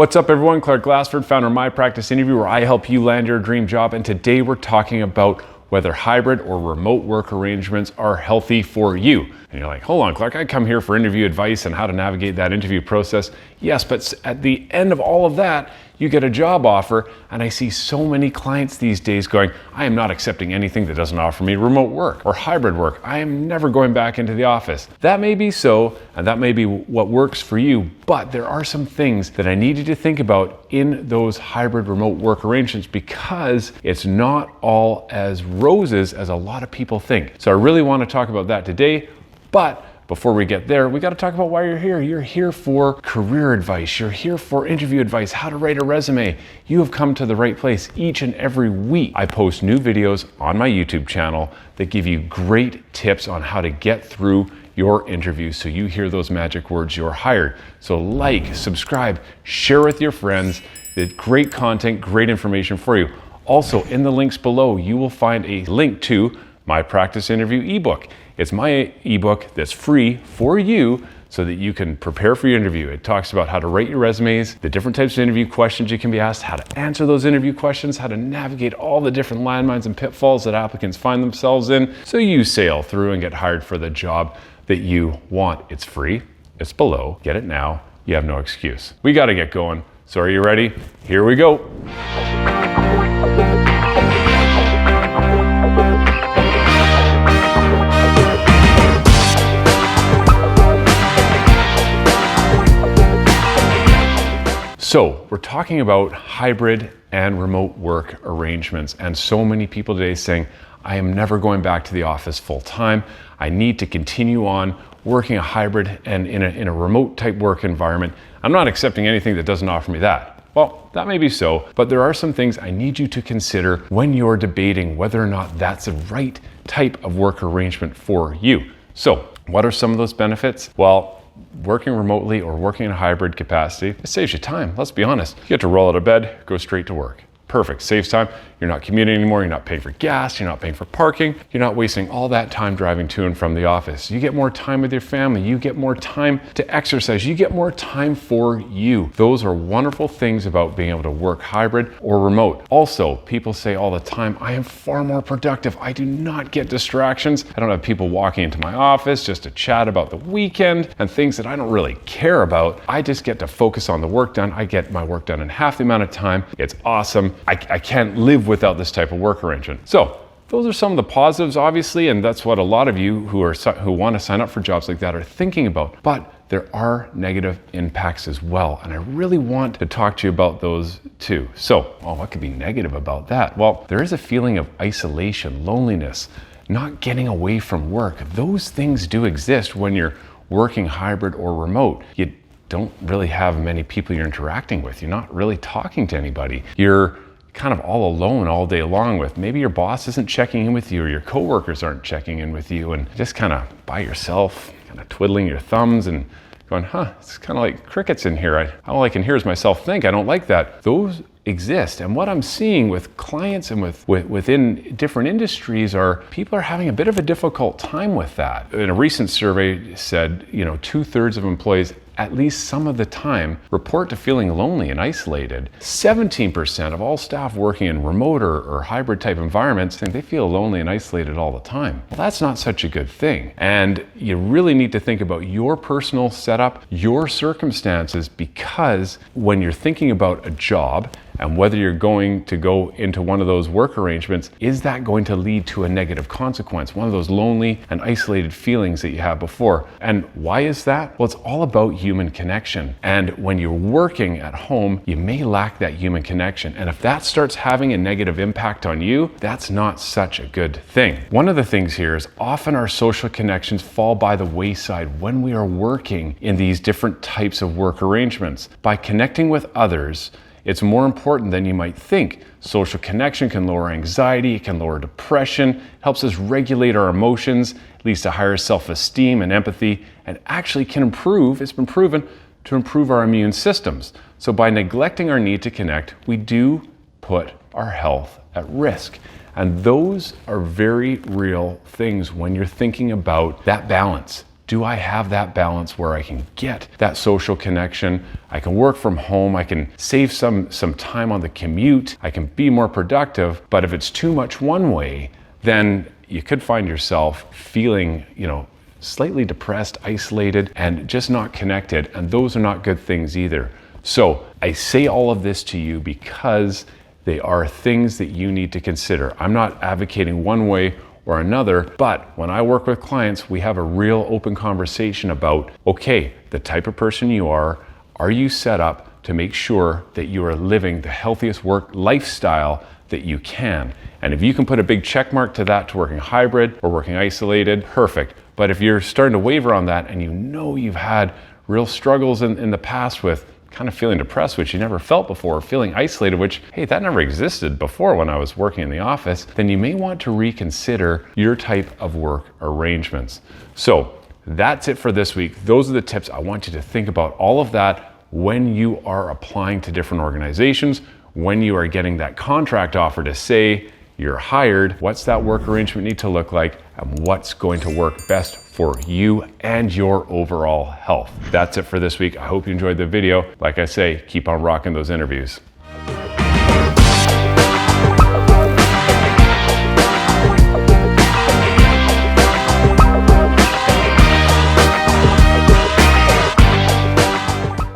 What's up everyone, Clark Glassford, founder of My Practice Interview, where I help you land your dream job. And today we're talking about whether hybrid or remote work arrangements are healthy for you. And you're like, hold on, Clark, I come here for interview advice and how to navigate that interview process. Yes, but at the end of all of that, you get a job offer, and I see so many clients these days going, I am not accepting anything that doesn't offer me remote work or hybrid work. I am never going back into the office. That may be so, and that may be what works for you, but there are some things that I need you to think about in those hybrid remote work arrangements, because it's not all as roses as a lot of people think. So I really want to talk about that today, but before we get there, we got to talk about why you're here. You're here for career advice. You're here for interview advice, how to write a resume. You have come to the right place. Each and every week, I post new videos on my YouTube channel that give you great tips on how to get through your interview so you hear those magic words, you're hired. So like, subscribe, share with your friends. It's great content, great information for you. Also, in the links below, you will find a link to My Practice Interview ebook. It's my ebook that's free for you so that you can prepare for your interview. It talks about how to write your resumes, the different types of interview questions you can be asked, how to answer those interview questions, how to navigate all the different landmines and pitfalls that applicants find themselves in so you sail through and get hired for the job that you want. It's free, it's below, get it now, you have no excuse. We gotta get going, so are you ready? Here we go. So we're talking about hybrid and remote work arrangements, and so many people today saying, I am never going back to the office full time. I need to continue on working a hybrid and in a remote type work environment. I'm not accepting anything that doesn't offer me that. Well, that may be so, but there are some things I need you to consider when you're debating whether or not that's the right type of work arrangement for you. So what are some of those benefits? Well, working remotely or working in a hybrid capacity, it saves you time. Let's be honest. You get to roll out of bed, go straight to work. Perfect, saves time. You're not commuting anymore, you're not paying for gas, you're not paying for parking, you're not wasting all that time driving to and from the office. You get more time with your family, you get more time to exercise, you get more time for you. Those are wonderful things about being able to work hybrid or remote. Also, people say all the time, I am far more productive. I do not get distractions. I don't have people walking into my office just to chat about the weekend and things that I don't really care about. I just get to focus on the work done. I get my work done in half the amount of time. It's awesome. I can't live without this type of work arrangement. So those are some of the positives, obviously, and that's what a lot of you who want to sign up for jobs like that are thinking about. But there are negative impacts as well, and I really want to talk to you about those too. So, what could be negative about that? Well, there is a feeling of isolation, loneliness, not getting away from work. Those things do exist when you're working hybrid or remote. You don't really have many people you're interacting with. You're not really talking to anybody. You're kind of all alone all day long with maybe your boss isn't checking in with you or your coworkers aren't checking in with you, and just kind of by yourself, kind of twiddling your thumbs and going, it's kind of like crickets in here. All I can hear is myself think. I don't like that. Those exist. And what I'm seeing with clients and within different industries are people are having a bit of a difficult time with that. In a recent survey said, 2/3 of employees at least some of the time report to feeling lonely and isolated. 17% of all staff working in remote or hybrid type environments think they feel lonely and isolated all the time. Well, that's not such a good thing. And you really need to think about your personal setup, your circumstances, because when you're thinking about a job and whether you're going to go into one of those work arrangements, is that going to lead to a negative consequence? One of those lonely and isolated feelings that you had before. And why is that? Well, it's all about human connection. And when you're working at home, you may lack that human connection. And if that starts having a negative impact on you, that's not such a good thing. One of the things here is often our social connections fall by the wayside when we are working in these different types of work arrangements. By connecting with others, it's more important than you might think. Social connection can lower anxiety, it can lower depression, helps us regulate our emotions, leads to higher self-esteem and empathy, and actually can improve, it's been proven, to improve our immune systems. So by neglecting our need to connect, we do put our health at risk. And those are very real things when you're thinking about that balance. do I have that balance where I can get that social connection? I can work from home. I can save some time on the commute. I can be more productive. But if it's too much one way, then you could find yourself feeling, slightly depressed, isolated, and just not connected. And those are not good things either. So I say all of this to you because they are things that you need to consider. I'm not advocating one way or another, but when I work with clients, we have a real open conversation about, okay, the type of person you are you set up to make sure that you are living the healthiest work lifestyle that you can? And if you can put a big check mark to that, to working hybrid or working isolated, perfect. But if you're starting to waver on that and you've had real struggles in the past with kind of feeling depressed, which you never felt before, feeling isolated, which, hey, that never existed before when I was working in the office, then you may want to reconsider your type of work arrangements. So that's it for this week. Those are the tips. I want you to think about all of that when you are applying to different organizations, when you are getting that contract offer to say you're hired, what's that work arrangement need to look like, and what's going to work best for you and your overall health. That's it for this week. I hope you enjoyed the video. Like I say, keep on rocking those interviews.